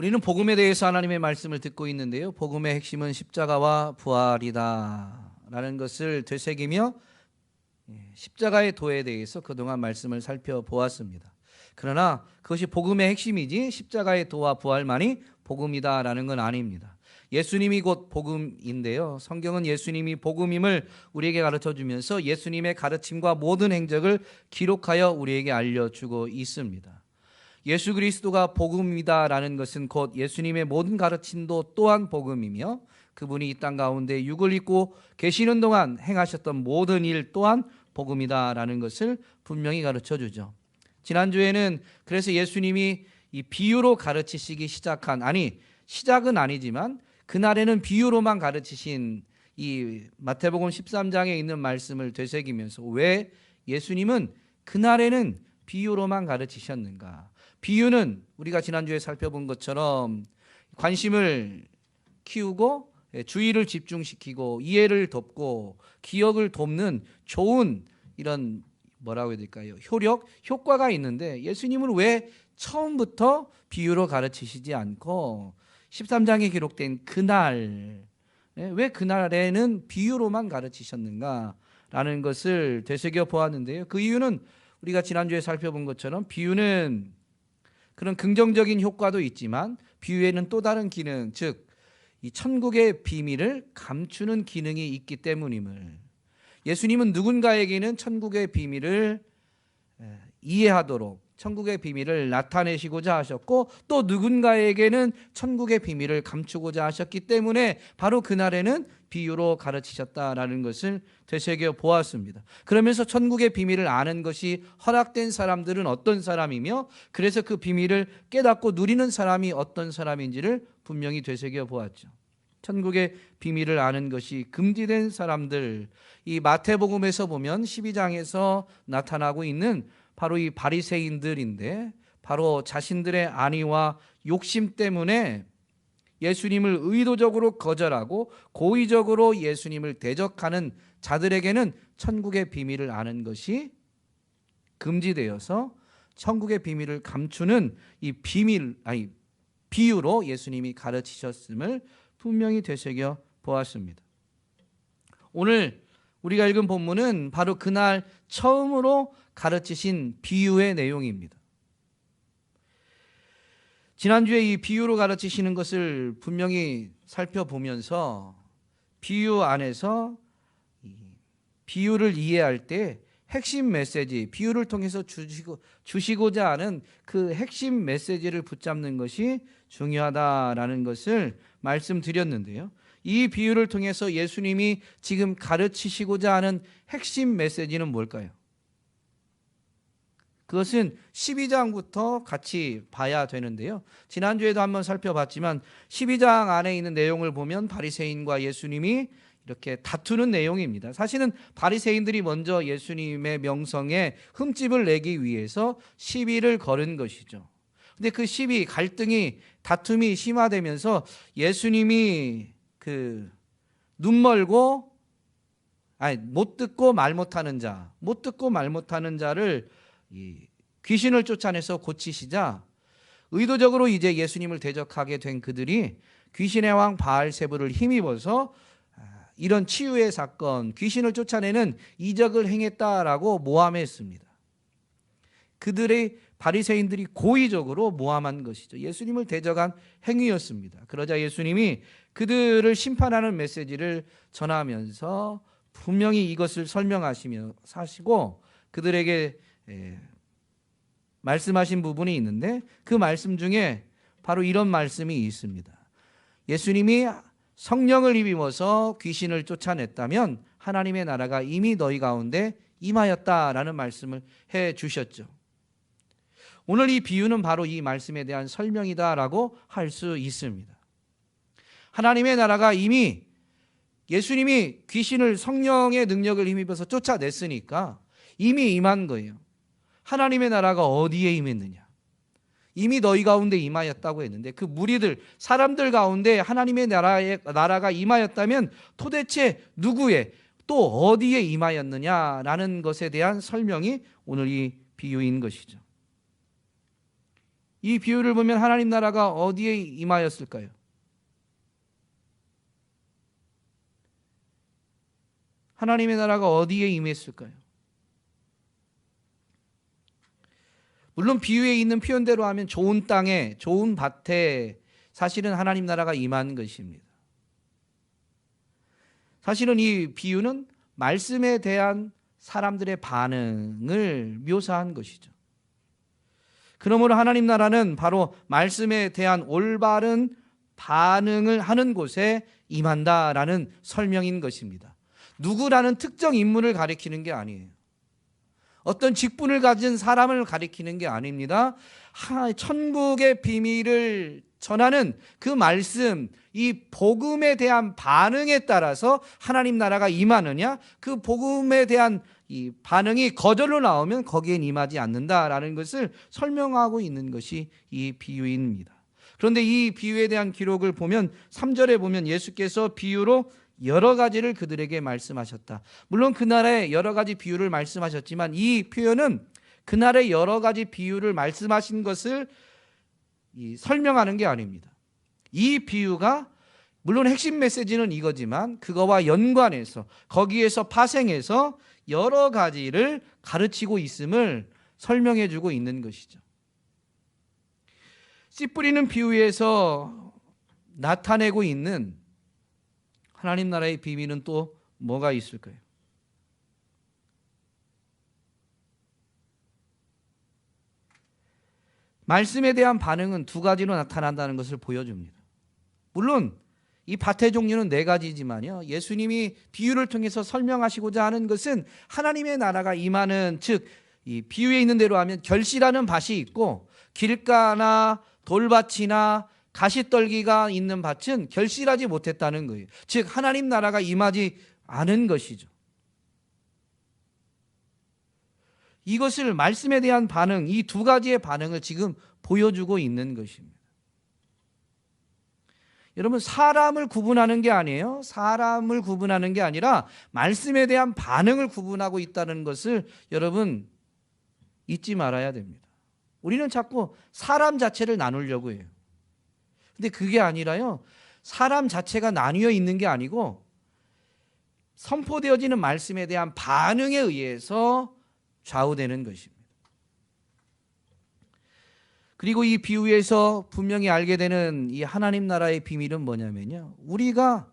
우리는 복음에 대해서 하나님의 말씀을 듣고 있는데요. 복음의 핵심은 십자가와 부활이다 라는 것을 되새기며 십자가의 도에 대해서 그동안 말씀을 살펴보았습니다. 그러나 그것이 복음의 핵심이지 십자가의 도와 부활만이 복음이다 라는 건 아닙니다. 예수님이 곧 복음인데요. 성경은 예수님이 복음임을 우리에게 가르쳐주면서 예수님의 가르침과 모든 행적을 기록하여 우리에게 알려주고 있습니다. 예수 그리스도가 복음이다라는 것은 곧 예수님의 모든 가르침도 또한 복음이며 그분이 이 땅 가운데 육을 입고 계시는 동안 행하셨던 모든 일 또한 복음이다라는 것을 분명히 가르쳐주죠. 지난주에는 그래서 예수님이 이 비유로 가르치시기 시작한, 시작은 아니지만 그날에는 비유로만 가르치신 이 마태복음 13장에 있는 말씀을 되새기면서 왜 예수님은 그날에는 비유로만 가르치셨는가? 비유는 우리가 지난주에 살펴본 것처럼 관심을 키우고 주의를 집중시키고 이해를 돕고 기억을 돕는 좋은 이런 뭐라고 해야 될까요? 효과가 있는데 예수님은 왜 처음부터 비유로 가르치시지 않고 13장에 기록된 그날, 왜 그날에는 비유로만 가르치셨는가라는 것을 되새겨 보았는데요. 그 이유는 우리가 지난주에 살펴본 것처럼 비유는 그런 긍정적인 효과도 있지만 비유에는 또 다른 기능, 즉 이 천국의 비밀을 감추는 기능이 있기 때문임을, 예수님은 누군가에게는 천국의 비밀을 이해하도록 천국의 비밀을 나타내시고자 하셨고 또 누군가에게는 천국의 비밀을 감추고자 하셨기 때문에 바로 그날에는 비유로 가르치셨다라는 것을 되새겨 보았습니다. 그러면서 천국의 비밀을 아는 것이 허락된 사람들은 어떤 사람이며 그래서 그 비밀을 깨닫고 누리는 사람이 어떤 사람인지를 분명히 되새겨 보았죠. 천국의 비밀을 아는 것이 금지된 사람들, 이 마태복음에서 보면 12장에서 나타나고 있는 바로 이 바리새인들인데 바로 자신들의 안위와 욕심 때문에 예수님을 의도적으로 거절하고 고의적으로 예수님을 대적하는 자들에게는 천국의 비밀을 아는 것이 금지되어서 천국의 비밀을 감추는 이 비유로 예수님이 가르치셨음을 분명히 되새겨 보았습니다. 오늘 우리가 읽은 본문은 바로 그날 처음으로 가르치신 비유의 내용입니다. 지난주에 이 비유로 가르치시는 것을 분명히 살펴보면서 비유 안에서 비유를 이해할 때 핵심 메시지, 비유를 통해서 주시고자 하는 그 핵심 메시지를 붙잡는 것이 중요하다라는 것을 말씀드렸는데요. 이 비유를 통해서 예수님이 지금 가르치시고자 하는 핵심 메시지는 뭘까요? 그것은 12장부터 같이 봐야 되는데요. 지난주에도 한번 살펴봤지만 12장 안에 있는 내용을 보면 바리새인과 예수님이 이렇게 다투는 내용입니다. 사실은 바리새인들이 먼저 예수님의 명성에 흠집을 내기 위해서 시비를 걸은 것이죠. 근데 그 시비, 다툼이 심화되면서 예수님이 못 듣고 말 못하는 자를 귀신을 쫓아내서 고치시자 의도적으로 이제 예수님을 대적하게 된 그들이 귀신의 왕 바알세불을 힘입어서 이런 치유의 사건, 귀신을 쫓아내는 이적을 행했다라고 모함했습니다. 그들의 바리새인들이 고의적으로 모함한 것이죠. 예수님을 대적한 행위였습니다. 그러자 예수님이 그들을 심판하는 메시지를 전하면서 분명히 이것을 사시고 그들에게 말씀하신 부분이 있는데 그 말씀 중에 바로 이런 말씀이 있습니다. 예수님이 성령을 힘입어서 귀신을 쫓아냈다면 하나님의 나라가 이미 너희 가운데 임하였다라는 말씀을 해 주셨죠. 오늘 이 비유는 바로 이 말씀에 대한 설명이다라고 할 수 있습니다. 하나님의 나라가 이미 예수님이 귀신을 성령의 능력을 힘입어서 쫓아냈으니까 이미 임한 거예요. 하나님의 나라가 어디에 임했느냐? 이미 너희 가운데 임하였다고 했는데 그 무리들, 사람들 가운데 하나님의 나라가 임하였다면 도대체 누구의 또 어디에 임하였느냐라는 것에 대한 설명이 오늘 이 비유인 것이죠. 이 비유를 보면 하나님 나라가 어디에 임하였을까요? 하나님의 나라가 어디에 임했을까요? 물론 비유에 있는 표현대로 하면 좋은 땅에, 좋은 밭에 사실은 하나님 나라가 임한 것입니다. 사실은 이 비유는 말씀에 대한 사람들의 반응을 묘사한 것이죠. 그러므로 하나님 나라는 바로 말씀에 대한 올바른 반응을 하는 곳에 임한다라는 설명인 것입니다. 누구라는 특정 인물을 가리키는 게 아니에요. 어떤 직분을 가진 사람을 가리키는 게 아닙니다. 천국의 비밀을 전하는 그 말씀, 이 복음에 대한 반응에 따라서 하나님 나라가 임하느냐, 그 복음에 대한 이 반응이 거절로 나오면 거기엔 임하지 않는다라는 것을 설명하고 있는 것이 이 비유입니다. 그런데 이 비유에 대한 기록을 보면 3절에 보면 예수께서 비유로 여러 가지를 그들에게 말씀하셨다. 물론 그날에 여러 가지 비유를 말씀하셨지만 이 표현은 그날의 여러 가지 비유를 말씀하신 것을 설명하는 게 아닙니다. 이 비유가 물론 핵심 메시지는 이거지만 그거와 연관해서 거기에서 파생해서 여러 가지를 가르치고 있음을 설명해 주고 있는 것이죠. 씨 뿌리는 비유에서 나타내고 있는 하나님 나라의 비밀은 또 뭐가 있을까요? 말씀에 대한 반응은 두 가지로 나타난다는 것을 보여줍니다. 물론 이 밭의 종류는 네 가지지만요, 예수님이 비유를 통해서 설명하시고자 하는 것은 하나님의 나라가 임하는, 즉 이 비유에 있는 대로 하면 결실하는 밭이 있고 길가나 돌밭이나 가시떨기가 있는 밭은 결실하지 못했다는 거예요. 즉 하나님 나라가 임하지 않은 것이죠. 이것을 말씀에 대한 반응, 이 두 가지의 반응을 지금 보여주고 있는 것입니다. 여러분, 사람을 구분하는 게 아니에요. 사람을 구분하는 게 아니라 말씀에 대한 반응을 구분하고 있다는 것을 여러분 잊지 말아야 됩니다. 우리는 자꾸 사람 자체를 나누려고 해요. 근데 그게 아니라요, 사람 자체가 나뉘어 있는 게 아니고 선포되어지는 말씀에 대한 반응에 의해서 좌우되는 것입니다. 그리고 이 비유에서 분명히 알게 되는 이 하나님 나라의 비밀은 뭐냐면요, 우리가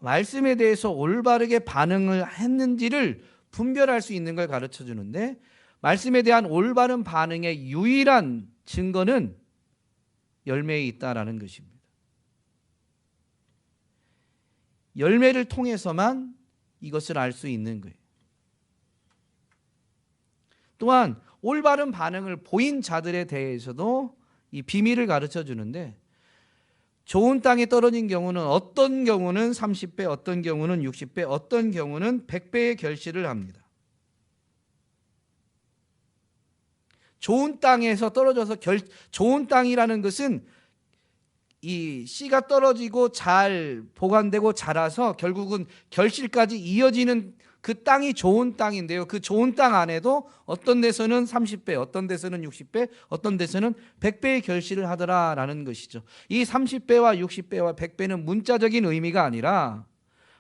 말씀에 대해서 올바르게 반응을 했는지를 분별할 수 있는 걸 가르쳐 주는데, 말씀에 대한 올바른 반응의 유일한 증거는 열매에 있다라는 것입니다. 열매를 통해서만 이것을 알 수 있는 거예요. 또한 올바른 반응을 보인 자들에 대해서도 이 비밀을 가르쳐 주는데, 좋은 땅에 떨어진 경우는 어떤 경우는 30배, 어떤 경우는 60배, 어떤 경우는 100배의 결실을 합니다. 좋은 땅에서 떨어져서 좋은 땅이라는 것은 이 씨가 떨어지고 잘 보관되고 자라서 결국은 결실까지 이어지는 그 땅이 좋은 땅인데요, 그 좋은 땅 안에도 어떤 데서는 30배, 어떤 데서는 60배, 어떤 데서는 100배의 결실을 하더라라는 것이죠. 이 30배와 60배와 100배는 문자적인 의미가 아니라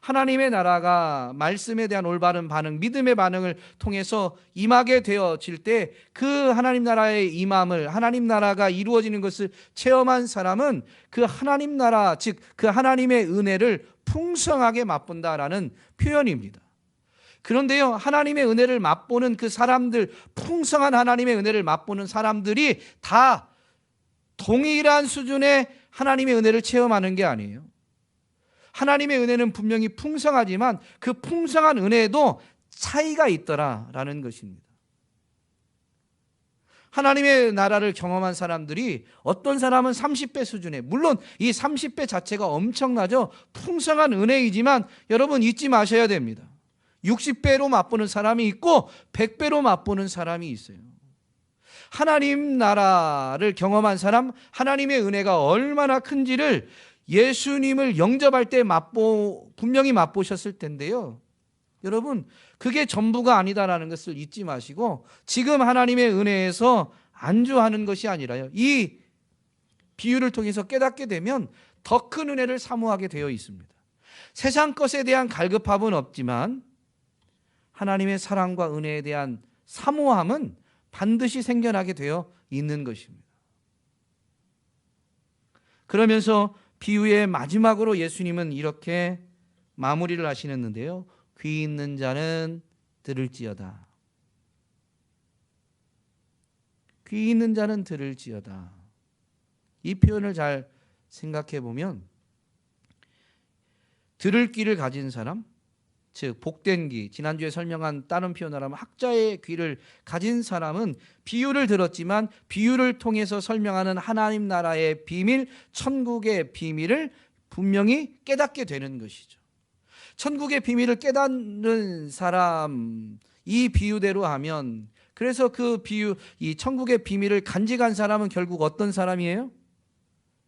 하나님의 나라가 말씀에 대한 올바른 반응, 믿음의 반응을 통해서 임하게 되어질 때 그 하나님 나라의 임함을, 하나님 나라가 이루어지는 것을 체험한 사람은 그 하나님 나라, 즉 그 하나님의 은혜를 풍성하게 맛본다라는 표현입니다. 그런데요, 하나님의 은혜를 맛보는 그 사람들, 풍성한 하나님의 은혜를 맛보는 사람들이 다 동일한 수준의 하나님의 은혜를 체험하는 게 아니에요. 하나님의 은혜는 분명히 풍성하지만 그 풍성한 은혜에도 차이가 있더라라는 것입니다. 하나님의 나라를 경험한 사람들이 어떤 사람은 30배 수준에, 물론 이 30배 자체가 엄청나죠. 풍성한 은혜이지만 여러분 잊지 마셔야 됩니다. 60배로 맛보는 사람이 있고 100배로 맛보는 사람이 있어요. 하나님 나라를 경험한 사람, 하나님의 은혜가 얼마나 큰지를 예수님을 영접할 때 분명히 맛보셨을 텐데요, 여러분 그게 전부가 아니다라는 것을 잊지 마시고 지금 하나님의 은혜에서 안주하는 것이 아니라요, 이 비유를 통해서 깨닫게 되면 더 큰 은혜를 사모하게 되어 있습니다. 세상 것에 대한 갈급함은 없지만 하나님의 사랑과 은혜에 대한 사모함은 반드시 생겨나게 되어 있는 것입니다. 그러면서 비유의 마지막으로 예수님은 이렇게 마무리를 하시는데요. 귀 있는 자는 들을지어다. 귀 있는 자는 들을지어다. 이 표현을 잘 생각해 보면 들을 귀를 가진 사람, 즉 복된 귀, 지난주에 설명한 다른 표현을 하면 학자의 귀를 가진 사람은 비유를 들었지만 비유를 통해서 설명하는 하나님 나라의 비밀, 천국의 비밀을 분명히 깨닫게 되는 것이죠. 천국의 비밀을 깨닫는 사람, 이 비유대로 하면, 그래서 그 비유, 이 천국의 비밀을 간직한 사람은 결국 어떤 사람이에요?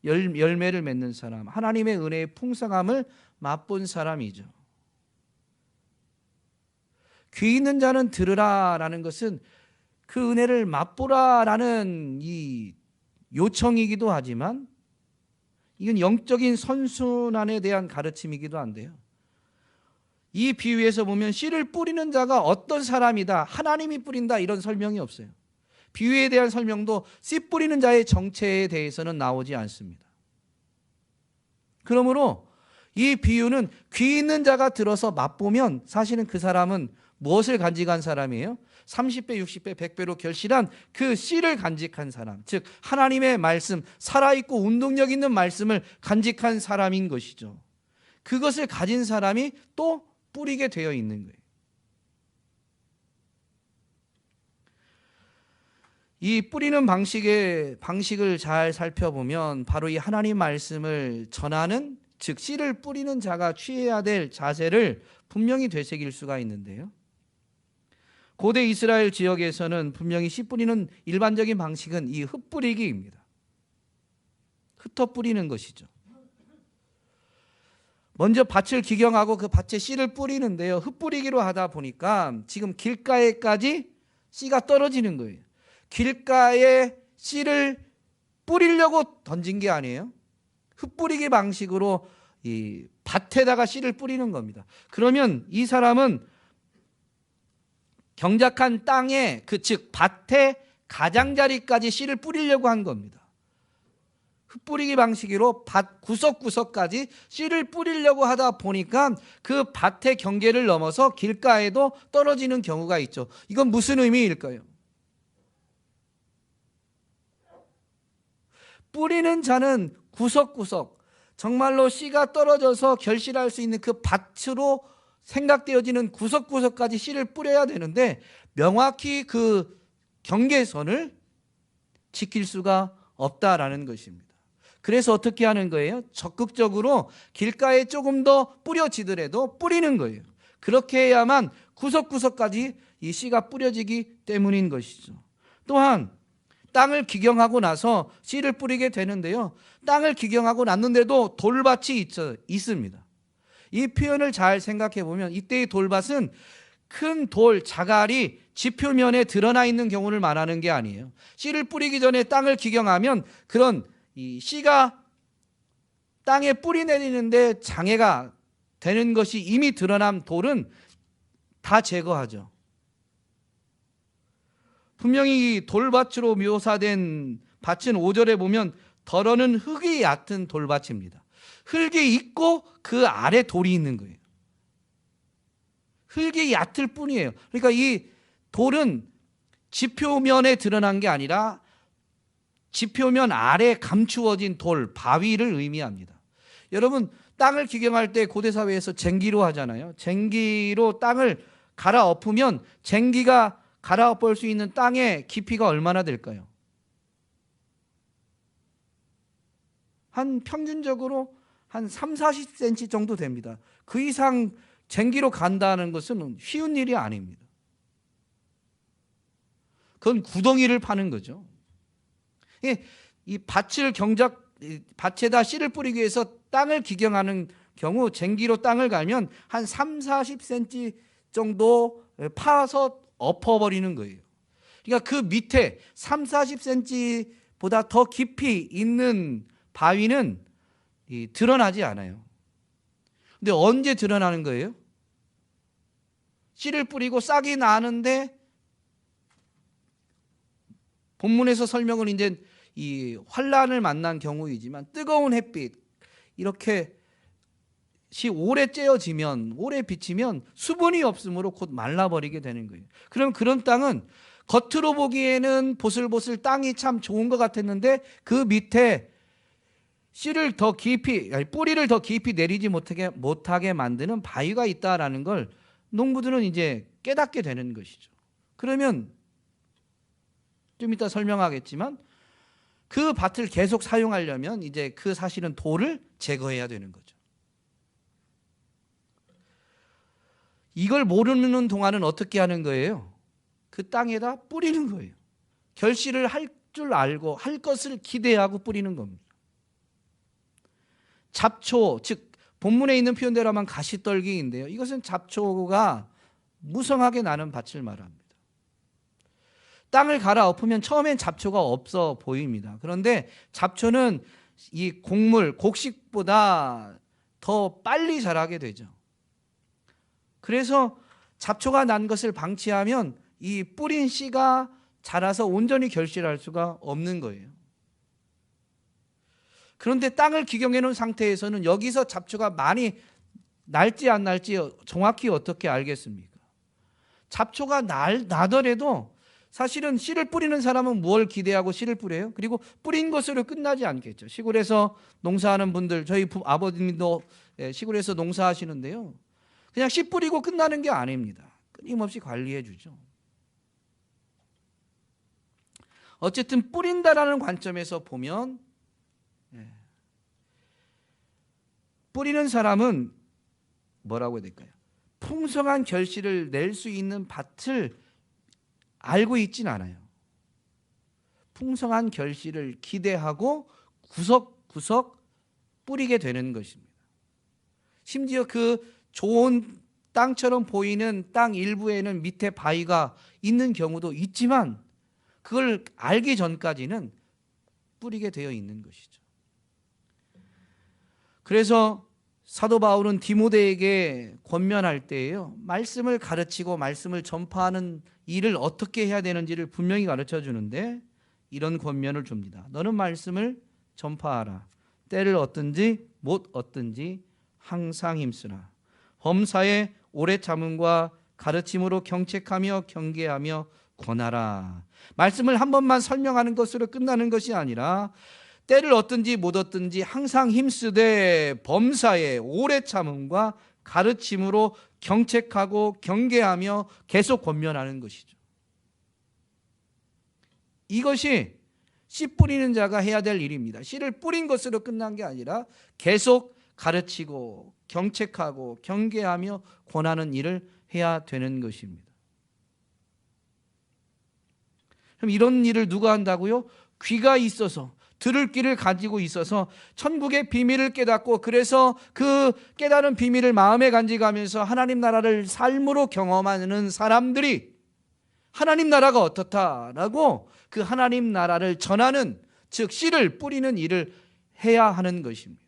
열매를 맺는 사람, 하나님의 은혜의 풍성함을 맛본 사람이죠. 귀 있는 자는 들으라라는 것은 그 은혜를 맛보라라는 이 요청이기도 하지만 이건 영적인 선순환에 대한 가르침이기도 한데요. 이 비유에서 보면 씨를 뿌리는 자가 어떤 사람이다, 하나님이 뿌린다, 이런 설명이 없어요. 비유에 대한 설명도 씨 뿌리는 자의 정체에 대해서는 나오지 않습니다. 그러므로 이 비유는 귀 있는 자가 들어서 맛보면 사실은 그 사람은 무엇을 간직한 사람이에요? 30배, 60배, 100배로 결실한 그 씨를 간직한 사람, 즉 하나님의 말씀, 살아있고 운동력 있는 말씀을 간직한 사람인 것이죠. 그것을 가진 사람이 또 뿌리게 되어 있는 거예요. 이 뿌리는 방식을 잘 살펴보면 바로 이 하나님 말씀을 전하는, 즉 씨를 뿌리는 자가 취해야 될 자세를 분명히 되새길 수가 있는데요. 고대 이스라엘 지역에서는 분명히 씨 뿌리는 일반적인 방식은 이 흩뿌리기입니다. 흩어 뿌리는 것이죠. 먼저 밭을 기경하고 그 밭에 씨를 뿌리는데요, 흩뿌리기로 하다 보니까 지금 길가에까지 씨가 떨어지는 거예요. 길가에 씨를 뿌리려고 던진 게 아니에요. 흩뿌리기 방식으로 이 밭에다가 씨를 뿌리는 겁니다. 그러면 이 사람은 경작한 땅에, 즉 밭의 가장자리까지 씨를 뿌리려고 한 겁니다. 흩뿌리기 방식으로 밭 구석구석까지 씨를 뿌리려고 하다 보니까 그 밭의 경계를 넘어서 길가에도 떨어지는 경우가 있죠. 이건 무슨 의미일까요? 뿌리는 자는 구석구석, 정말로 씨가 떨어져서 결실할 수 있는 그 밭으로 생각되어지는 구석구석까지 씨를 뿌려야 되는데 명확히 그 경계선을 지킬 수가 없다라는 것입니다. 그래서 어떻게 하는 거예요? 적극적으로 길가에 조금 더 뿌려지더라도 뿌리는 거예요. 그렇게 해야만 구석구석까지 이 씨가 뿌려지기 때문인 것이죠. 또한 땅을 기경하고 나서 씨를 뿌리게 되는데요, 땅을 기경하고 났는데도 돌밭이 있습니다. 이 표현을 잘 생각해 보면 이때의 돌밭은 큰 돌, 자갈이 지표면에 드러나 있는 경우를 말하는 게 아니에요. 씨를 뿌리기 전에 땅을 기경하면 그런 이 씨가 땅에 뿌리 내리는데 장애가 되는 것이 이미 드러난 돌은 다 제거하죠. 분명히 이 돌밭으로 묘사된 밭은 5절에 보면 덜어는 흙이 얕은 돌밭입니다. 흙이 있고 그 아래 돌이 있는 거예요. 흙이 얕을 뿐이에요. 그러니까 이 돌은 지표면에 드러난 게 아니라 지표면 아래 감추어진 돌, 바위를 의미합니다. 여러분, 땅을 기경할 때 고대사회에서 쟁기로 하잖아요. 쟁기로 땅을 갈아엎으면 쟁기가 갈아엎을 수 있는 땅의 깊이가 얼마나 될까요? 한 평균적으로 한 30-40cm 정도 됩니다. 그 이상 쟁기로 간다는 것은 쉬운 일이 아닙니다. 그건 구덩이를 파는 거죠. 이 밭에다 씨를 뿌리기 위해서 땅을 기경하는 경우 쟁기로 땅을 갈면 한 30-40cm 정도 파서 엎어버리는 거예요. 그러니까 그 밑에 3, 40cm보다 더 깊이 있는 바위는 드러나지 않아요. 근데 언제 드러나는 거예요? 씨를 뿌리고 싹이 나는데, 본문에서 설명은 이제 이 환란을 만난 경우이지만 뜨거운 햇빛, 이렇게 씨 오래 쬐어지면, 오래 비치면 수분이 없으므로 곧 말라버리게 되는 거예요. 그럼 그런 땅은 겉으로 보기에는 보슬보슬 땅이 참 좋은 것 같았는데 그 밑에 씨를 더 깊이, 뿌리를 더 깊이 내리지 못하게 만드는 바위가 있다라는 걸 농부들은 이제 깨닫게 되는 것이죠. 그러면 좀 이따 설명하겠지만 그 밭을 계속 사용하려면 이제 그 사실은 돌을 제거해야 되는 거죠. 이걸 모르는 동안은 어떻게 하는 거예요? 그 땅에다 뿌리는 거예요. 결실을 할 줄 알고 할 것을 기대하고 뿌리는 겁니다. 잡초, 즉 본문에 있는 표현대로 하면 가시떨기인데요. 이것은 잡초가 무성하게 나는 밭을 말합니다. 땅을 갈아엎으면 처음엔 잡초가 없어 보입니다. 그런데 잡초는 이 곡물, 곡식보다 더 빨리 자라게 되죠. 그래서 잡초가 난 것을 방치하면 이 뿌린 씨가 자라서 온전히 결실할 수가 없는 거예요. 그런데 땅을 기경해 놓은 상태에서는 여기서 잡초가 많이 날지 안 날지 정확히 어떻게 알겠습니까? 잡초가 나더라도 사실은 씨를 뿌리는 사람은 뭘 기대하고 씨를 뿌려요? 그리고 뿌린 것으로 끝나지 않겠죠. 시골에서 농사하는 분들, 저희 아버님도 시골에서 농사하시는데요, 그냥 씨 뿌리고 끝나는 게 아닙니다. 끊임없이 관리해 주죠. 어쨌든 뿌린다라는 관점에서 보면 뿌리는 사람은 뭐라고 해야 될까요? 풍성한 결실을 낼 수 있는 밭을 알고 있진 않아요. 풍성한 결실을 기대하고 구석구석 뿌리게 되는 것입니다. 심지어 그 좋은 땅처럼 보이는 땅 일부에는 밑에 바위가 있는 경우도 있지만 그걸 알기 전까지는 뿌리게 되어 있는 것이죠. 그래서 사도 바울은 디모데에게 권면할 때에요, 말씀을 가르치고 말씀을 전파하는 일을 어떻게 해야 되는지를 분명히 가르쳐 주는데 이런 권면을 줍니다. 너는 말씀을 전파하라. 때를 얻든지 못 얻든지 항상 힘쓰라. 범사에 오래 참음과 가르침으로 경책하며 경계하며 권하라. 말씀을 한 번만 설명하는 것으로 끝나는 것이 아니라 때를 얻든지 못 얻든지 항상 힘쓰되 범사에 오래 참음과 가르침으로 경책하고 경계하며 계속 권면하는 것이죠. 이것이 씨 뿌리는 자가 해야 될 일입니다. 씨를 뿌린 것으로 끝난 게 아니라 계속 가르치고 경책하고 경계하며 권하는 일을 해야 되는 것입니다. 그럼 이런 일을 누가 한다고요? 귀가 있어서, 들을 귀를 가지고 있어서 천국의 비밀을 깨닫고, 그래서 그 깨달은 비밀을 마음에 간직하면서 하나님 나라를 삶으로 경험하는 사람들이 하나님 나라가 어떻다라고 그 하나님 나라를 전하는, 즉 씨를 뿌리는 일을 해야 하는 것입니다.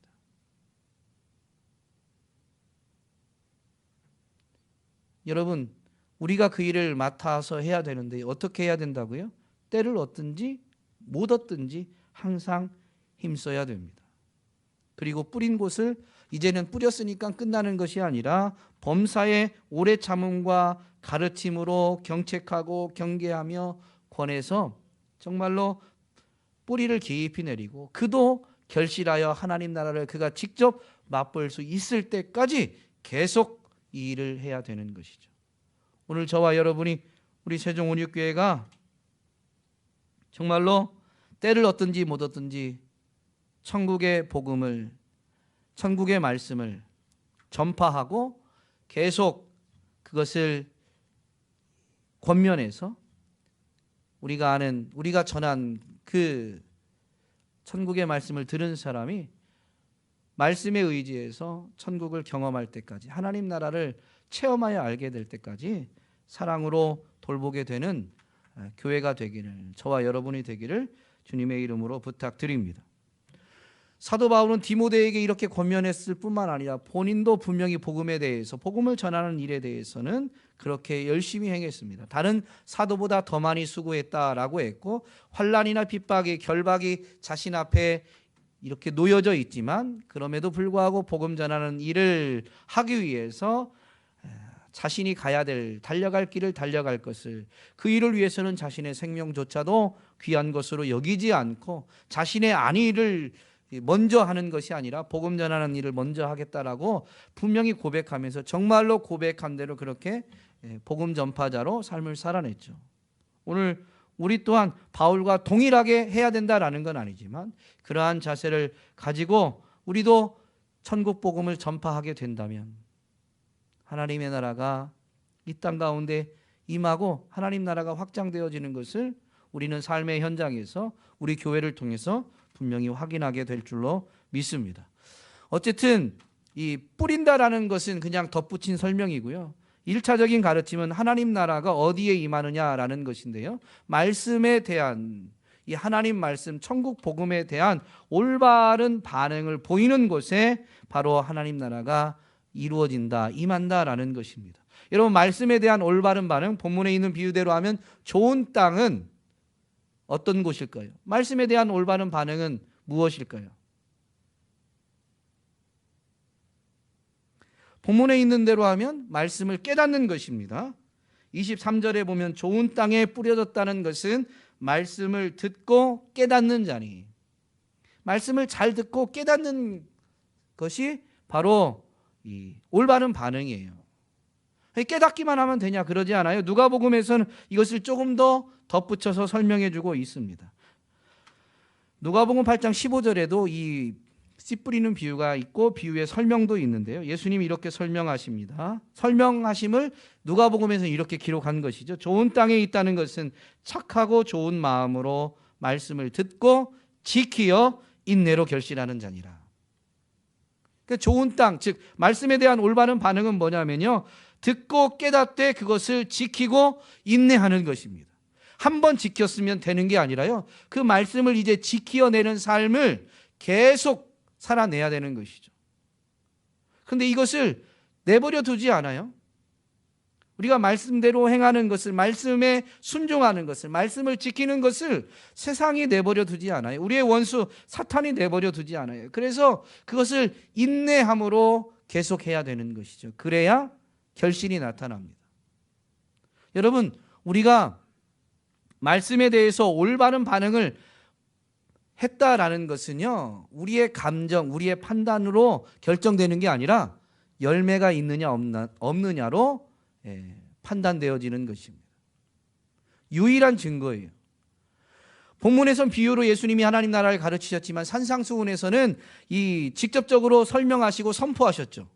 여러분, 우리가 그 일을 맡아서 해야 되는데 어떻게 해야 된다고요? 때를 얻든지 못 얻든지 항상 힘써야 됩니다. 그리고 뿌린 곳을 이제는 뿌렸으니까 끝나는 것이 아니라 범사에 오래 참음과 가르침으로 경책하고 경계하며 권해서 정말로 뿌리를 깊이 내리고 그도 결실하여 하나님 나라를 그가 직접 맛볼 수 있을 때까지 계속 이 일을 해야 되는 것이죠. 오늘 저와 여러분이, 우리 세종온육교회가 정말로 때를 얻든지 못 얻든지 천국의 복음을, 천국의 말씀을 전파하고 계속 그것을 권면해서 우리가 전한 그 천국의 말씀을 들은 사람이 말씀에 의지해서 천국을 경험할 때까지, 하나님 나라를 체험하여 알게 될 때까지 사랑으로 돌보게 되는 교회가 되기를, 저와 여러분이 되기를 주님의 이름으로 부탁드립니다. 사도 바울은 디모데에게 이렇게 권면했을 뿐만 아니라 본인도 분명히 복음에 대해서, 복음을 전하는 일에 대해서는 그렇게 열심히 행했습니다. 다른 사도보다 더 많이 수고했다라고 했고, 환난이나 핍박이, 결박이 자신 앞에 이렇게 놓여져 있지만 그럼에도 불구하고 복음 전하는 일을 하기 위해서 자신이 가야 될, 달려갈 길을 달려갈 것을, 그 일을 위해서는 자신의 생명조차도 귀한 것으로 여기지 않고 자신의 안위를 먼저 하는 것이 아니라 복음 전하는 일을 먼저 하겠다라고 분명히 고백하면서 정말로 고백한 대로 그렇게 복음 전파자로 삶을 살아냈죠. 오늘 우리 또한 바울과 동일하게 해야 된다라는 건 아니지만 그러한 자세를 가지고 우리도 천국 복음을 전파하게 된다면 하나님의 나라가 이 땅 가운데 임하고 하나님 나라가 확장되어지는 것을 우리는 삶의 현장에서 우리 교회를 통해서 분명히 확인하게 될 줄로 믿습니다. 어쨌든 이 뿌린다라는 것은 그냥 덧붙인 설명이고요. 1차적인 가르침은 하나님 나라가 어디에 임하느냐라는 것인데요. 말씀에 대한, 이 하나님 말씀, 천국 복음에 대한 올바른 반응을 보이는 곳에 바로 하나님 나라가 이루어진다, 임한다라는 것입니다. 여러분, 말씀에 대한 올바른 반응, 본문에 있는 비유대로 하면 좋은 땅은 어떤 곳일까요? 말씀에 대한 올바른 반응은 무엇일까요? 본문에 있는 대로 하면 말씀을 깨닫는 것입니다. 23절에 보면 좋은 땅에 뿌려졌다는 것은 말씀을 듣고 깨닫는 자니, 말씀을 잘 듣고 깨닫는 것이 바로 이 올바른 반응이에요. 깨닫기만 하면 되냐? 그러지 않아요. 누가복음에서는 이것을 조금 더 덧붙여서 설명해 주고 있습니다. 누가복음 8장 15절에도 이 씨 뿌리는 비유가 있고 비유의 설명도 있는데요. 예수님이 이렇게 설명하십니다. 설명하심을 누가복음에서 이렇게 기록한 것이죠. 좋은 땅에 있다는 것은 착하고 좋은 마음으로 말씀을 듣고 지키어 인내로 결실하는 자니라. 그러니까 좋은 땅, 즉 말씀에 대한 올바른 반응은 뭐냐면요, 듣고 깨닫되 그것을 지키고 인내하는 것입니다. 한번 지켰으면 되는 게 아니라요, 그 말씀을 이제 지키어내는 삶을 계속 살아내야 되는 것이죠. 그런데 이것을 내버려 두지 않아요. 우리가 말씀대로 행하는 것을, 말씀에 순종하는 것을, 말씀을 지키는 것을 세상이 내버려 두지 않아요. 우리의 원수 사탄이 내버려 두지 않아요. 그래서 그것을 인내함으로 계속해야 되는 것이죠. 그래야 결실이 나타납니다. 여러분, 우리가 말씀에 대해서 올바른 반응을 했다라는 것은요, 우리의 감정, 우리의 판단으로 결정되는 게 아니라 열매가 있느냐 없느냐로 판단되어지는 것입니다. 유일한 증거예요. 본문에선 비유로 예수님이 하나님 나라를 가르치셨지만 산상수훈에서는 이 직접적으로 설명하시고 선포하셨죠.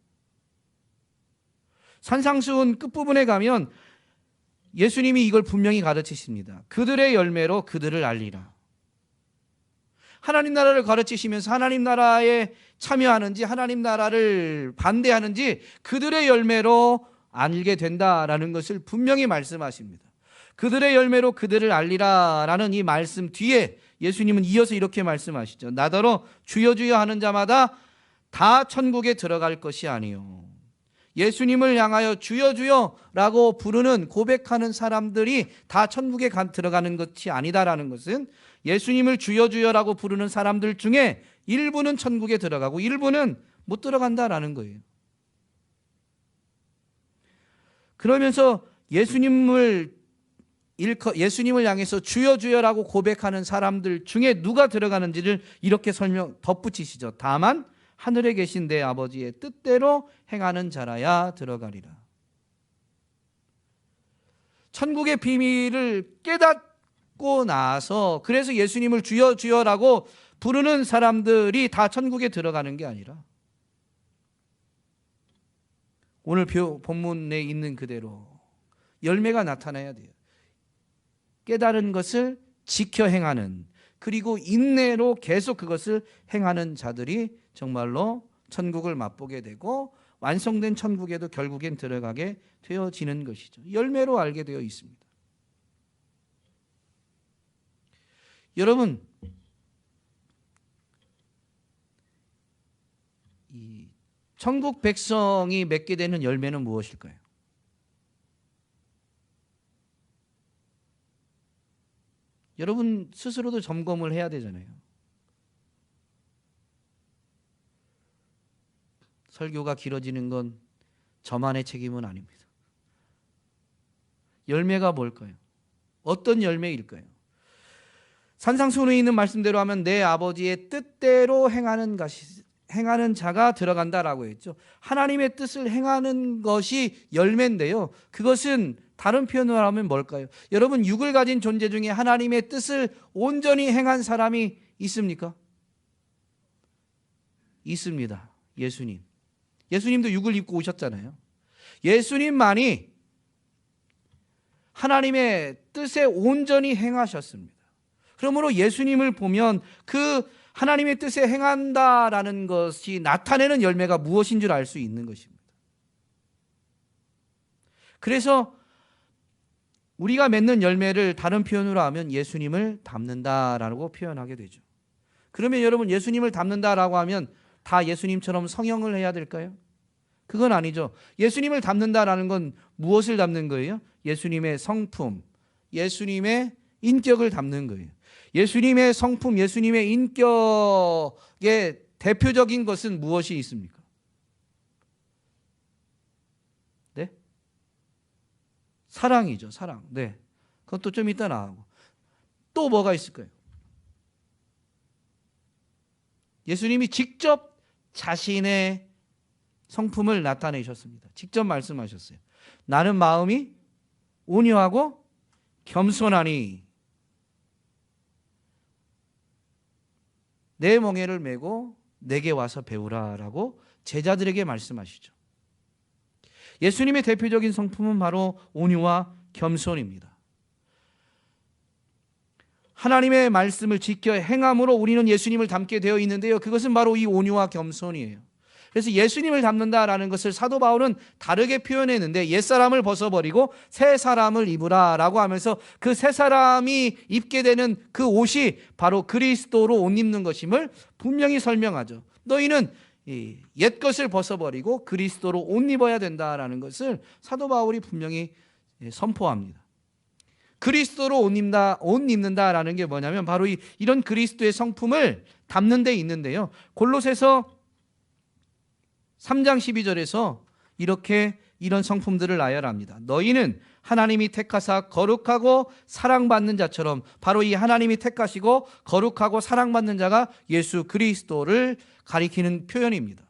산상수훈 끝부분에 가면 예수님이 이걸 분명히 가르치십니다. 그들의 열매로 그들을 알리라. 하나님 나라를 가르치시면서 하나님 나라에 참여하는지 하나님 나라를 반대하는지 그들의 열매로 알게 된다라는 것을 분명히 말씀하십니다. 그들의 열매로 그들을 알리라라는 이 말씀 뒤에 예수님은 이어서 이렇게 말씀하시죠. 나더러 주여 주여 하는 자마다 다 천국에 들어갈 것이 아니요. 예수님을 향하여 주여 주여라고 부르는, 고백하는 사람들이 다 천국에 들어가는 것이 아니다라는 것은 예수님을 주여 주여라고 부르는 사람들 중에 일부는 천국에 들어가고 일부는 못 들어간다라는 거예요. 그러면서 예수님을 향해서 주여 주여라고 고백하는 사람들 중에 누가 들어가는지를 이렇게 덧붙이시죠. 다만 하늘에 계신 내 아버지의 뜻대로 행하는 자라야 들어가리라. 천국의 비밀을 깨닫고 나서, 그래서 예수님을 주여 주여라고 부르는 사람들이 다 천국에 들어가는 게 아니라 오늘 본문에 있는 그대로 열매가 나타나야 돼요. 깨달은 것을 지켜 행하는, 그리고 인내로 계속 그것을 행하는 자들이 정말로 천국을 맛보게 되고 완성된 천국에도 결국엔 들어가게 되어지는 것이죠. 열매로 알게 되어 있습니다. 여러분, 이 천국 백성이 맺게 되는 열매는 무엇일까요? 여러분 스스로도 점검을 해야 되잖아요. 설교가 길어지는 건 저만의 책임은 아닙니다. 열매가 뭘까요? 어떤 열매일까요? 산상수훈에 있는 말씀대로 하면 내 아버지의 뜻대로 행하는 자가 들어간다라고 했죠. 하나님의 뜻을 행하는 것이 열매인데요. 그것은 다른 표현으로 하면 뭘까요? 여러분, 육을 가진 존재 중에 하나님의 뜻을 온전히 행한 사람이 있습니까? 있습니다. 예수님. 예수님도 육을 입고 오셨잖아요. 예수님만이 하나님의 뜻에 온전히 행하셨습니다. 그러므로 예수님을 보면 그 하나님의 뜻에 행한다라는 것이 나타내는 열매가 무엇인 줄 알 수 있는 것입니다. 그래서 우리가 맺는 열매를 다른 표현으로 하면 예수님을 닮는다라고 표현하게 되죠. 그러면 여러분, 예수님을 닮는다라고 하면 다 예수님처럼 성형을 해야 될까요? 그건 아니죠. 예수님을 닮는다라는 건 무엇을 닮는 거예요? 예수님의 성품, 예수님의 인격을 닮는 거예요. 예수님의 성품, 예수님의 인격의 대표적인 것은 무엇이 있습니까? 네? 사랑이죠, 사랑. 네. 그것도 좀 이따 나오고. 또 뭐가 있을까요? 예수님이 직접 자신의 성품을 나타내셨습니다. 직접 말씀하셨어요. 나는 마음이 온유하고 겸손하니 내 멍에를 메고 내게 와서 배우라라고 제자들에게 말씀하시죠. 예수님의 대표적인 성품은 바로 온유와 겸손입니다. 하나님의 말씀을 지켜 행함으로 우리는 예수님을 닮게 되어 있는데요. 그것은 바로 이 온유와 겸손이에요. 그래서 예수님을 닮는다라는 것을 사도 바울은 다르게 표현했는데, 옛사람을 벗어버리고 새 사람을 입으라라고 하면서 그 새 사람이 입게 되는 그 옷이 바로 그리스도로 옷 입는 것임을 분명히 설명하죠. 너희는 옛 것을 벗어버리고 그리스도로 옷 입어야 된다라는 것을 사도 바울이 분명히 선포합니다. 그리스도로 옷 입는다라는 게 뭐냐면 바로 이런 그리스도의 성품을 담는 데 있는데요. 골로새서 3장 12절에서 이런 성품들을 나열합니다. 너희는 하나님이 택하사 거룩하고 사랑받는 자처럼, 바로 이 하나님이 택하시고 거룩하고 사랑받는 자가 예수 그리스도를 가리키는 표현입니다.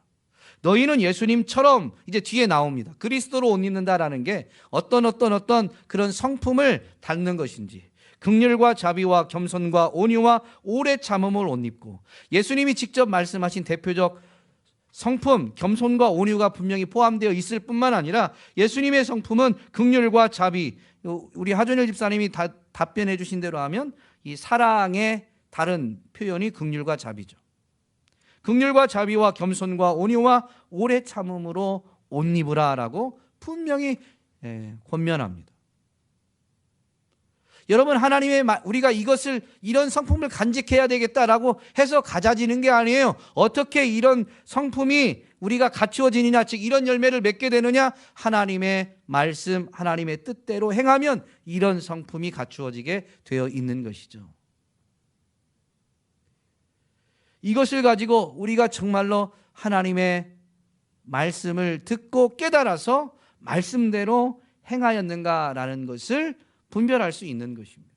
너희는 예수님처럼, 이제 뒤에 나옵니다. 그리스도로 옷 입는다라는 게 어떤 그런 성품을 닮는 것인지, 긍휼과 자비와 겸손과 온유와 오래 참음을 옷 입고, 예수님이 직접 말씀하신 대표적 성품, 겸손과 온유가 분명히 포함되어 있을 뿐만 아니라 예수님의 성품은 긍휼과 자비, 우리 하준일 집사님이 답변해 주신 대로 하면 이 사랑의 다른 표현이 긍휼과 자비죠. 긍휼과 자비와 겸손과 온유와 오래 참음으로 옷 입으라라고 분명히 권면합니다. 여러분, 우리가 이런 성품을 간직해야 되겠다라고 해서 가져지는 게 아니에요. 어떻게 이런 성품이 우리가 갖추어지느냐, 즉 이런 열매를 맺게 되느냐, 하나님의 말씀, 하나님의 뜻대로 행하면 이런 성품이 갖추어지게 되어 있는 것이죠. 이것을 가지고 우리가 정말로 하나님의 말씀을 듣고 깨달아서 말씀대로 행하였는가라는 것을 분별할 수 있는 것입니다.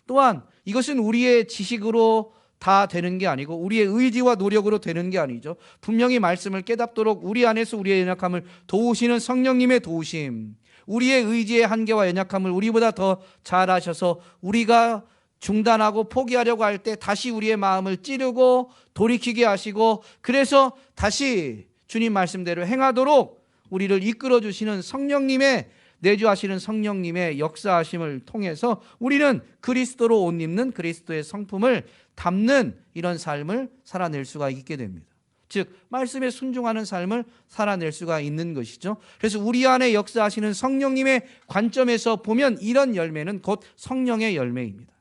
또한 이것은 우리의 지식으로 다 되는 게 아니고 우리의 의지와 노력으로 되는 게 아니죠. 분명히 말씀을 깨닫도록 우리 안에서 우리의 연약함을 도우시는 성령님의 도우심, 우리의 의지의 한계와 연약함을 우리보다 더 잘 아셔서 우리가 중단하고 포기하려고 할 때 다시 우리의 마음을 찌르고 돌이키게 하시고, 그래서 다시 주님 말씀대로 행하도록 우리를 이끌어 주시는 성령님의, 내주하시는 성령님의 역사하심을 통해서 우리는 그리스도로 옷 입는 그리스도의 성품을 담는 이런 삶을 살아낼 수가 있게 됩니다. 즉 말씀에 순종하는 삶을 살아낼 수가 있는 것이죠. 그래서 우리 안에 역사하시는 성령님의 관점에서 보면 이런 열매는 곧 성령의 열매입니다.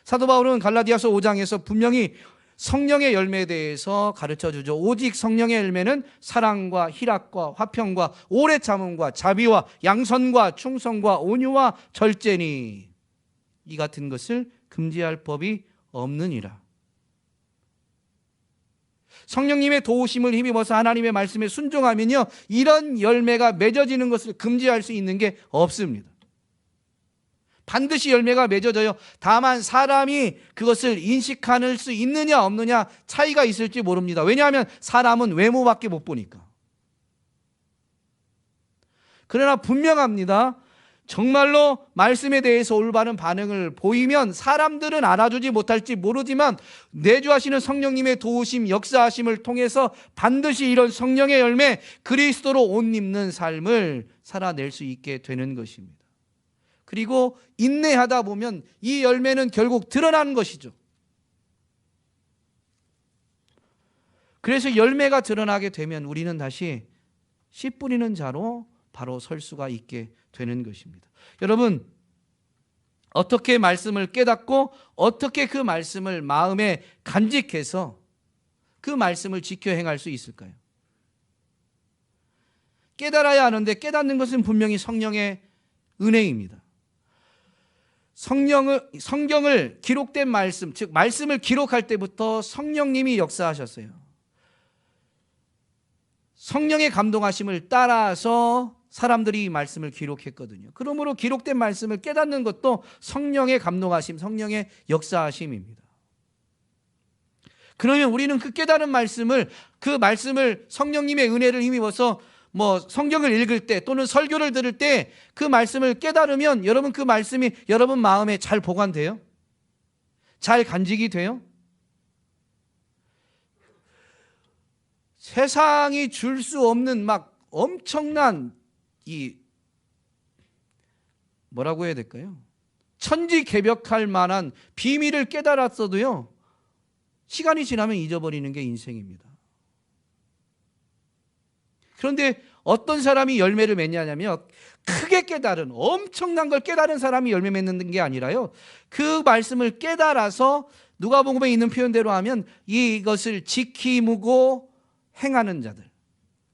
사도 바울은 갈라디아서 5장에서 분명히 성령의 열매에 대해서 가르쳐 주죠. 오직 성령의 열매는 사랑과 희락과 화평과 오래 참음과 자비와 양선과 충성과 온유와 절제니 이 같은 것을 금지할 법이 없느니라. 성령님의 도우심을 힘입어서 하나님의 말씀에 순종하면요, 이런 열매가 맺어지는 것을 금지할 수 있는 게 없습니다. 반드시 열매가 맺어져요. 다만 사람이 그것을 인식할 수 있느냐 없느냐 차이가 있을지 모릅니다. 왜냐하면 사람은 외모밖에 못 보니까. 그러나 분명합니다. 정말로 말씀에 대해서 올바른 반응을 보이면 사람들은 알아주지 못할지 모르지만 내주하시는 성령님의 도우심, 역사하심을 통해서 반드시 이런 성령의 열매, 그리스도로 옷 입는 삶을 살아낼 수 있게 되는 것입니다. 그리고 인내하다 보면 이 열매는 결국 드러나는 것이죠. 그래서 열매가 드러나게 되면 우리는 다시 씨 뿌리는 자로 바로 설 수가 있게 되는 것입니다. 여러분, 어떻게 말씀을 깨닫고 어떻게 그 말씀을 마음에 간직해서 그 말씀을 지켜 행할 수 있을까요? 깨달아야 하는데 깨닫는 것은 분명히 성령의 은혜입니다. 성경을 기록된 말씀, 즉 말씀을 기록할 때부터 성령님이 역사하셨어요. 성령의 감동하심을 따라서 사람들이 이 말씀을 기록했거든요. 그러므로 기록된 말씀을 깨닫는 것도 성령의 감동하심, 성령의 역사하심입니다. 그러면 우리는 그 깨달은 말씀을, 그 말씀을 성령님의 은혜를 힘입어서 성경을 읽을 때 또는 설교를 들을 때 그 말씀을 깨달으면 여러분 그 말씀이 여러분 마음에 잘 보관돼요? 잘 간직이 돼요? 세상이 줄 수 없는 막 엄청난 뭐라고 해야 될까요? 천지개벽할 만한 비밀을 깨달았어도요, 시간이 지나면 잊어버리는 게 인생입니다. 그런데 어떤 사람이 열매를 맺냐면 크게 깨달은, 엄청난 걸 깨달은 사람이 열매 맺는 게 아니라요, 그 말씀을 깨달아서 누가복음에 있는 표현대로 하면 이것을 지키고 행하는 자들,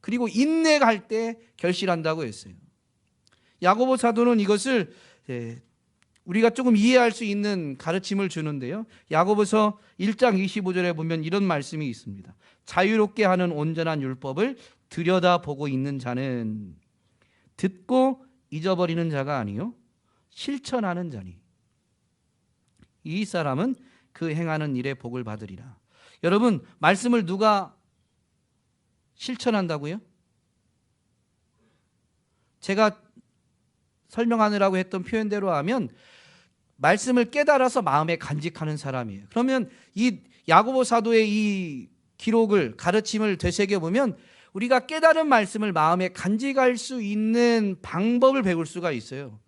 그리고 인내할 때 결실한다고 했어요. 야고보 사도는 이것을 우리가 조금 이해할 수 있는 가르침을 주는데요, 야고보서 1장 25절에 보면 이런 말씀이 있습니다. 자유롭게 하는 온전한 율법을 들여다보고 있는 자는 듣고 잊어버리는 자가 아니요 실천하는 자니 이 사람은 그 행하는 일에 복을 받으리라. 여러분, 말씀을 누가 실천한다고요? 제가 설명하느라고 했던 표현대로 하면 말씀을 깨달아서 마음에 간직하는 사람이에요. 그러면 이 야고보 사도의 이 기록을, 가르침을 되새겨보면 우리가 깨달은 말씀을 마음에 간직할 수 있는 방법을 배울 수가 있어요.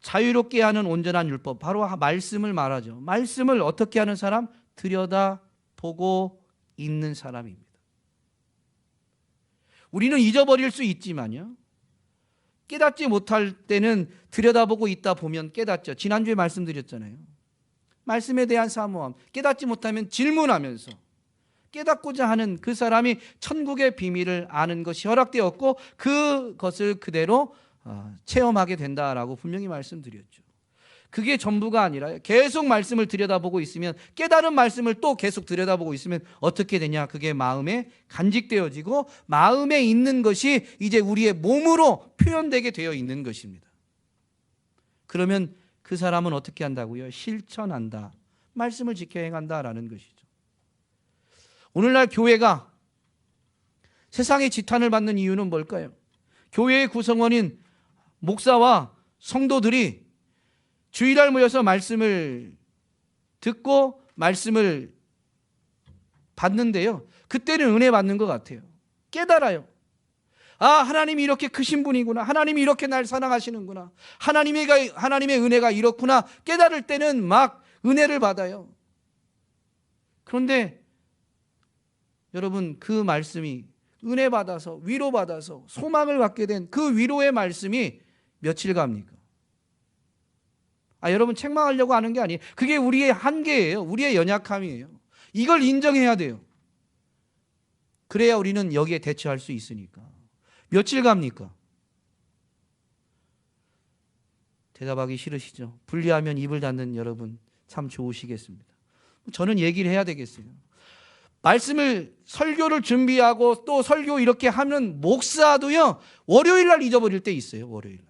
자유롭게 하는 온전한 율법, 바로 말씀을 말하죠. 말씀을 어떻게 하는 사람? 들여다보고 있는 사람입니다. 우리는 잊어버릴 수 있지만요, 깨닫지 못할 때는 들여다보고 있다 보면 깨닫죠. 지난주에 말씀드렸잖아요. 말씀에 대한 사모함, 깨닫지 못하면 질문하면서 깨닫고자 하는 그 사람이 천국의 비밀을 아는 것이 허락되었고 그것을 그대로 체험하게 된다라고 분명히 말씀드렸죠. 그게 전부가 아니라 계속 말씀을 들여다보고 있으면, 깨달은 말씀을 또 계속 들여다보고 있으면 어떻게 되냐? 그게 마음에 간직되어지고 마음에 있는 것이 이제 우리의 몸으로 표현되게 되어 있는 것입니다. 그러면 그 사람은 어떻게 한다고요? 실천한다. 말씀을 지켜 행한다라는 것이죠. 오늘날 교회가 세상의 지탄을 받는 이유는 뭘까요? 교회의 구성원인 목사와 성도들이 주일날 모여서 말씀을 듣고 말씀을 받는데요, 그때는 은혜 받는 것 같아요. 깨달아요. 아, 하나님이 이렇게 크신 분이구나. 하나님이 이렇게 날 사랑하시는구나. 하나님의 은혜가 이렇구나. 깨달을 때는 막 은혜를 받아요. 그런데 여러분, 그 말씀이 은혜 받아서, 위로 받아서 소망을 갖게 된 그 위로의 말씀이 며칠 갑니까? 여러분 책망하려고 하는 게 아니에요. 그게 우리의 한계예요. 우리의 연약함이에요. 이걸 인정해야 돼요. 그래야 우리는 여기에 대처할 수 있으니까. 며칠 갑니까? 대답하기 싫으시죠? 분리하면 입을 닫는 여러분 참 좋으시겠습니다. 저는 얘기를 해야 되겠어요. 말씀을 설교를 준비하고 또 설교 이렇게 하는 목사도요, 월요일 날 잊어버릴 때 있어요. 월요일 날.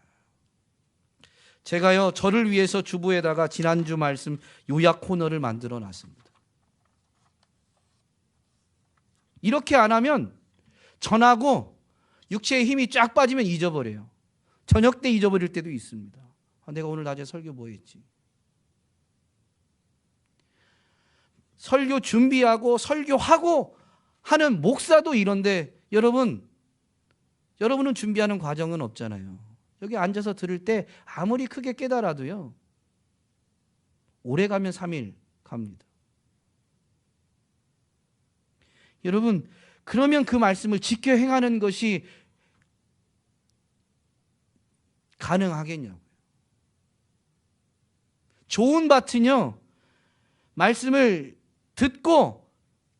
제가요, 저를 위해서 주부에다가 지난주 말씀 요약 코너를 만들어 놨습니다. 이렇게 안 하면 전하고 육체의 힘이 쫙 빠지면 잊어버려요. 저녁 때 잊어버릴 때도 있습니다. 내가 오늘 낮에 설교 뭐 했지? 설교 준비하고 설교하고 하는 목사도 이런데 여러분은 준비하는 과정은 없잖아요. 여기 앉아서 들을 때 아무리 크게 깨달아도요, 오래 가면 3일 갑니다. 여러분, 그러면 그 말씀을 지켜 행하는 것이 가능하겠냐고요. 좋은 밭은요, 말씀을 듣고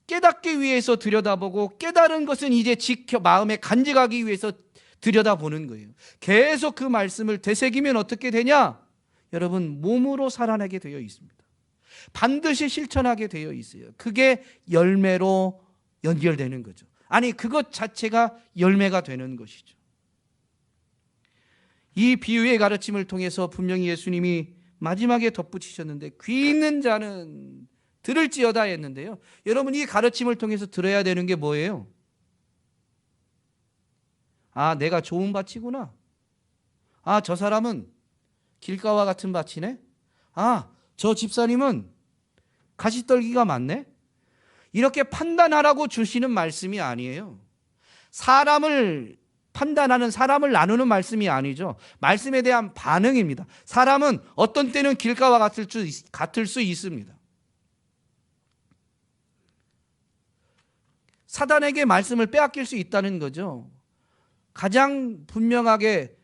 깨닫기 위해서 들여다보고 깨달은 것은 이제 마음에 간직하기 위해서 들여다보는 거예요. 계속 그 말씀을 되새기면 어떻게 되냐? 여러분, 몸으로 살아나게 되어 있습니다. 반드시 실천하게 되어 있어요. 그게 열매로 연결되는 거죠. 아니, 그것 자체가 열매가 되는 것이죠. 이 비유의 가르침을 통해서 분명히 예수님이 마지막에 덧붙이셨는데, 귀 있는 자는 들을지어다 했는데요. 여러분, 이 가르침을 통해서 들어야 되는 게 뭐예요? 내가 좋은 밭이구나. 저 사람은 길가와 같은 밭이네. 저 집사님은 가시떨기가 많네. 이렇게 판단하라고 주시는 말씀이 아니에요. 사람을 판단하는, 사람을 나누는 말씀이 아니죠. 말씀에 대한 반응입니다. 사람은 어떤 때는 길가와 같을 수 있습니다. 사단에게 말씀을 빼앗길 수 있다는 거죠. 가장 분명하게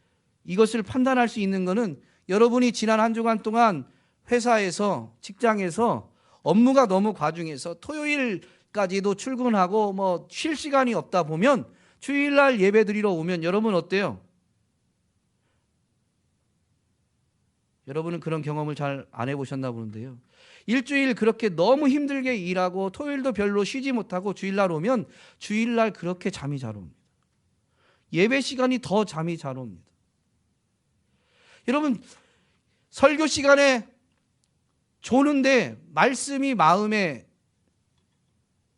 이것을 판단할 수 있는 것은 여러분이 지난 한 주간 동안 회사에서, 직장에서 업무가 너무 과중해서 토요일까지도 출근하고 쉴 시간이 없다 보면 주일날 예배 드리러 오면 여러분 어때요? 여러분은 그런 경험을 잘 안 해보셨나 보는데요. 일주일 그렇게 너무 힘들게 일하고 토요일도 별로 쉬지 못하고 주일날 오면 주일날 그렇게 잠이 잘 옵니다. 예배 시간이 더 잠이 잘 옵니다. 여러분, 설교 시간에 조는데 말씀이 마음에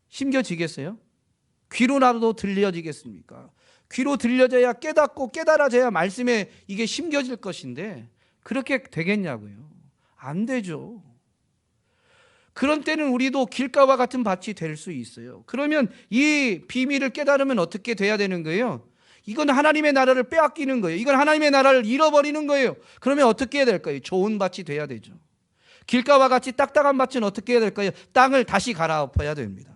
심겨지겠어요? 귀로라도 들려지겠습니까? 귀로 들려져야 깨닫고 깨달아져야 말씀에 이게 심겨질 것인데 그렇게 되겠냐고요? 안 되죠. 그런 때는 우리도 길가와 같은 밭이 될 수 있어요. 그러면 이 비밀을 깨달으면 어떻게 돼야 되는 거예요? 이건 하나님의 나라를 빼앗기는 거예요. 이건 하나님의 나라를 잃어버리는 거예요. 그러면 어떻게 해야 될까요? 좋은 밭이 돼야 되죠. 길가와 같이 딱딱한 밭은 어떻게 해야 될까요? 땅을 다시 갈아엎어야 됩니다.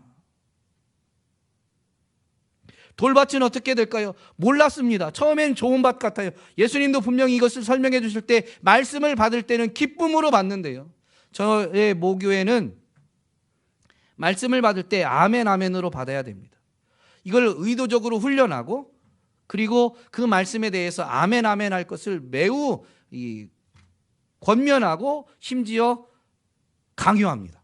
돌밭은 어떻게 될까요? 몰랐습니다. 처음엔 좋은 밭 같아요. 예수님도 분명히 이것을 설명해 주실 때 말씀을 받을 때는 기쁨으로 받는데요. 저의 모교회는 말씀을 받을 때 아멘 아멘으로 받아야 됩니다. 이걸 의도적으로 훈련하고 그리고 그 말씀에 대해서 아멘 아멘 할 것을 매우 권면하고 심지어 강요합니다.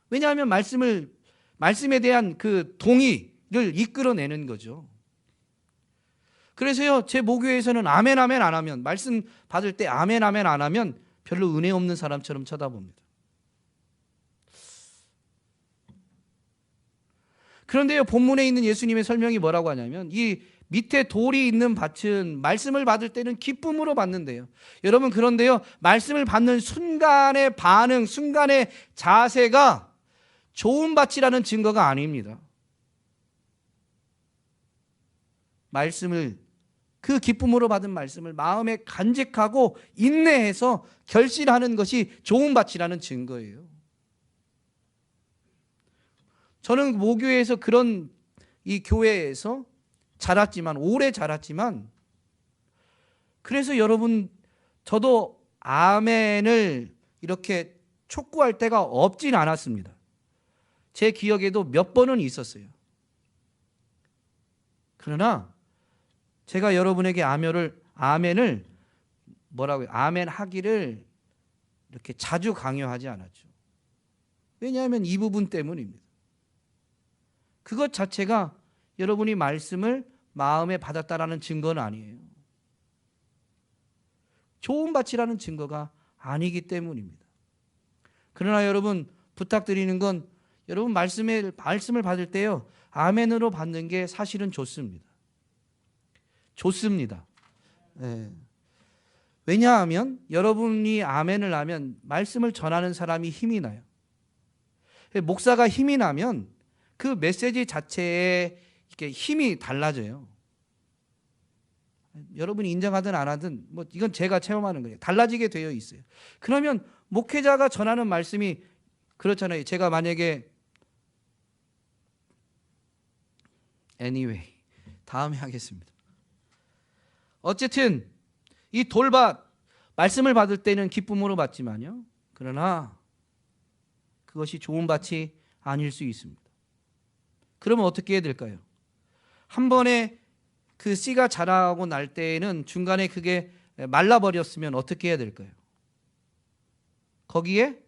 왜냐하면 말씀에 대한 그 동의를 이끌어내는 거죠. 그래서요, 제 모교에서는 아멘 아멘 안 하면, 말씀 받을 때 아멘 아멘 안 하면 별로 은혜 없는 사람처럼 쳐다봅니다. 그런데요, 본문에 있는 예수님의 설명이 뭐라고 하냐면 이 밑에 돌이 있는 밭은 말씀을 받을 때는 기쁨으로 받는데요. 여러분, 그런데요, 말씀을 받는 순간의 반응, 순간의 자세가 좋은 밭이라는 증거가 아닙니다. 그 기쁨으로 받은 말씀을 마음에 간직하고 인내해서 결실하는 것이 좋은 밭이라는 증거예요. 저는 모교회에서 그런 이 교회에서 자랐지만, 오래 자랐지만, 그래서 여러분 저도 아멘을 이렇게 촉구할 때가 없진 않았습니다. 제 기억에도 몇 번은 있었어요. 그러나 제가 여러분에게 아멘을 뭐라고요? 아멘 하기를 이렇게 자주 강요하지 않았죠. 왜냐하면 이 부분 때문입니다. 그것 자체가 여러분이 말씀을 마음에 받았다라는 증거는 아니에요. 좋은 밭이라는 증거가 아니기 때문입니다. 그러나 여러분 부탁드리는 건 여러분 말씀을 받을 때요, 아멘으로 받는 게 사실은 좋습니다. 좋습니다. 네. 왜냐하면 여러분이 아멘을 하면 말씀을 전하는 사람이 힘이 나요. 목사가 힘이 나면 그 메시지 자체에 이렇게 힘이 달라져요. 여러분이 인정하든 안 하든 뭐 이건 제가 체험하는 거예요. 달라지게 되어 있어요. 그러면 목회자가 전하는 말씀이 그렇잖아요. 제가 만약에 anyway 다음에 하겠습니다. 어쨌든 이 돌밭 말씀을 받을 때는 기쁨으로 받지만요, 그러나 그것이 좋은 밭이 아닐 수 있습니다. 그러면 어떻게 해야 될까요? 한 번에 그 씨가 자라고 날 때에는 중간에 그게 말라버렸으면 어떻게 해야 될까요? 거기에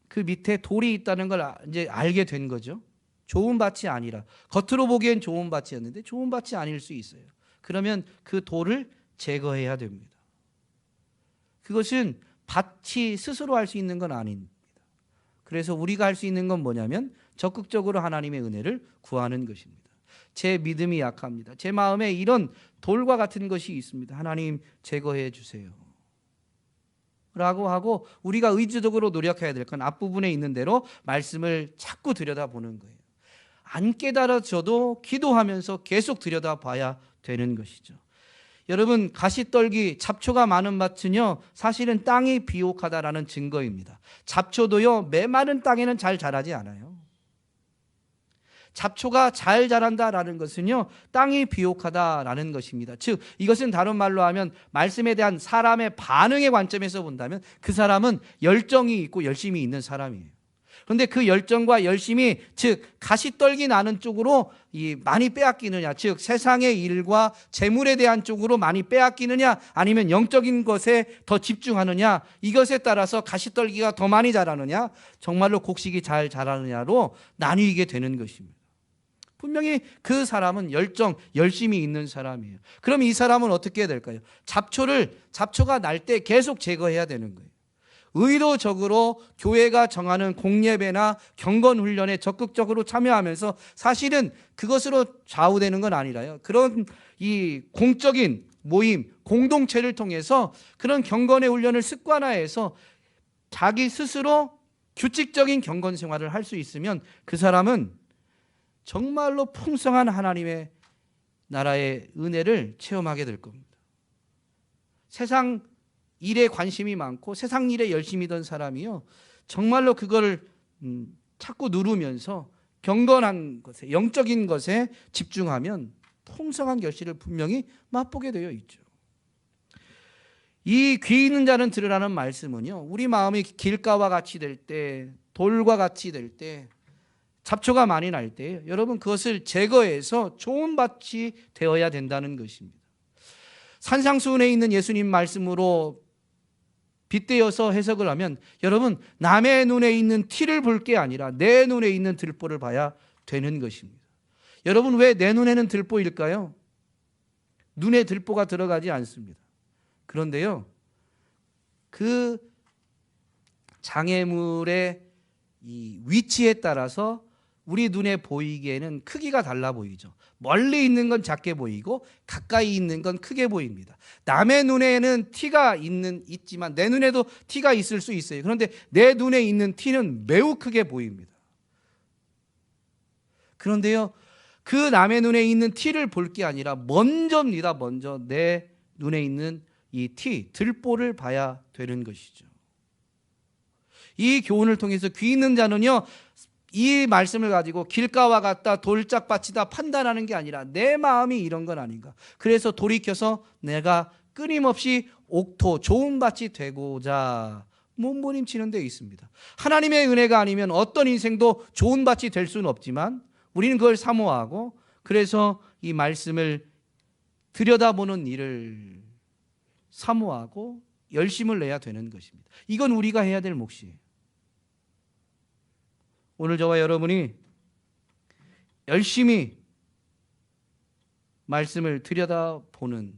그 밑에 돌이 있다는 걸 이제 알게 된 거죠. 좋은 밭이 아니라, 겉으로 보기엔 좋은 밭이었는데 좋은 밭이 아닐 수 있어요. 그러면 그 돌을 제거해야 됩니다. 그것은 밭이 스스로 할 수 있는 건 아닙니다. 그래서 우리가 할 수 있는 건 뭐냐면 적극적으로 하나님의 은혜를 구하는 것입니다. 제 믿음이 약합니다. 제 마음에 이런 돌과 같은 것이 있습니다. 하나님 제거해 주세요 라고 하고, 우리가 의지적으로 노력해야 될 건 앞부분에 있는 대로 말씀을 자꾸 들여다보는 거예요. 안 깨달아져도 기도하면서 계속 들여다봐야 되는 것이죠. 여러분, 가시떨기, 잡초가 많은 밭은요, 사실은 땅이 비옥하다라는 증거입니다. 잡초도요, 메마른 땅에는 잘 자라지 않아요. 잡초가 잘 자란다라는 것은요, 땅이 비옥하다라는 것입니다. 즉, 이것은 다른 말로 하면 말씀에 대한 사람의 반응의 관점에서 본다면 그 사람은 열정이 있고 열심이 있는 사람이에요. 그런데 그 열정과 열심이, 즉 가시떨기 나는 쪽으로 많이 빼앗기느냐, 즉 세상의 일과 재물에 대한 쪽으로 많이 빼앗기느냐, 아니면 영적인 것에 더 집중하느냐, 이것에 따라서 가시떨기가 더 많이 자라느냐, 정말로 곡식이 잘 자라느냐로 나뉘게 되는 것입니다. 분명히 그 사람은 열심이 있는 사람이에요. 그럼 이 사람은 어떻게 해야 될까요? 잡초가 날 때 계속 제거해야 되는 거예요. 의도적으로 교회가 정하는 공예배나 경건훈련에 적극적으로 참여하면서, 사실은 그것으로 좌우되는 건 아니라요, 그런 이 공적인 모임, 공동체를 통해서 그런 경건의 훈련을 습관화해서 자기 스스로 규칙적인 경건 생활을 할 수 있으면 그 사람은 정말로 풍성한 하나님의 나라의 은혜를 체험하게 될 겁니다. 세상 일에 관심이 많고 세상 일에 열심이던 사람이요, 정말로 그걸 자꾸 누르면서 경건한 것에, 영적인 것에 집중하면 풍성한 결실을 분명히 맛보게 되어 있죠. 이 귀 있는 자는 들으라는 말씀은요, 우리 마음이 길가와 같이 될 때, 돌과 같이 될 때, 잡초가 많이 날 때, 여러분 그것을 제거해서 좋은 밭이 되어야 된다는 것입니다. 산상수훈에 있는 예수님 말씀으로 빗대어서 해석을 하면, 여러분 남의 눈에 있는 티를 볼 게 아니라 내 눈에 있는 들보를 봐야 되는 것입니다. 여러분, 왜 내 눈에는 들보일까요? 눈에 들보가 들어가지 않습니다. 그런데요, 그 장애물의 이 위치에 따라서 우리 눈에 보이기에는 크기가 달라 보이죠. 멀리 있는 건 작게 보이고 가까이 있는 건 크게 보입니다. 남의 눈에는 티가 있지만 내 눈에도 티가 있을 수 있어요. 그런데 내 눈에 있는 티는 매우 크게 보입니다. 그런데요, 그 남의 눈에 있는 티를 볼 게 아니라 먼저 내 눈에 있는 이 티, 들보를 봐야 되는 것이죠. 이 교훈을 통해서 귀 있는 자는요, 이 말씀을 가지고 길가와 같다, 돌짝밭이다 판단하는 게 아니라 내 마음이 이런 건 아닌가. 그래서 돌이켜서 내가 끊임없이 옥토 좋은 밭이 되고자 몸부림치는 데 있습니다. 하나님의 은혜가 아니면 어떤 인생도 좋은 밭이 될 수는 없지만 우리는 그걸 사모하고 그래서 이 말씀을 들여다보는 일을 사모하고 열심을 내야 되는 것입니다. 이건 우리가 해야 될 몫이에요. 오늘 저와 여러분이 열심히 말씀을 들여다보는,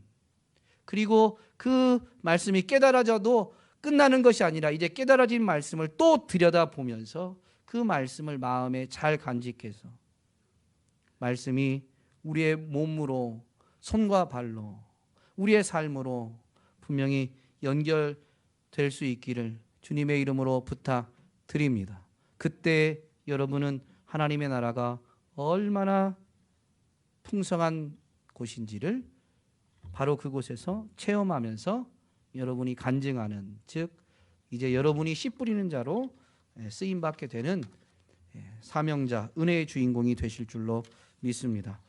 그리고 그 말씀이 깨달아져도 끝나는 것이 아니라 이제 깨달아진 말씀을 또 들여다보면서 그 말씀을 마음에 잘 간직해서 말씀이 우리의 몸으로, 손과 발로, 우리의 삶으로 분명히 연결될 수 있기를 주님의 이름으로 부탁드립니다. 그때 여러분은 하나님의 나라가 얼마나 풍성한 곳인지를 바로 그곳에서 체험하면서 여러분이 간증하는, 즉 이제 여러분이 씨 뿌리는 자로 쓰임받게 되는 사명자, 은혜의 주인공이 되실 줄로 믿습니다.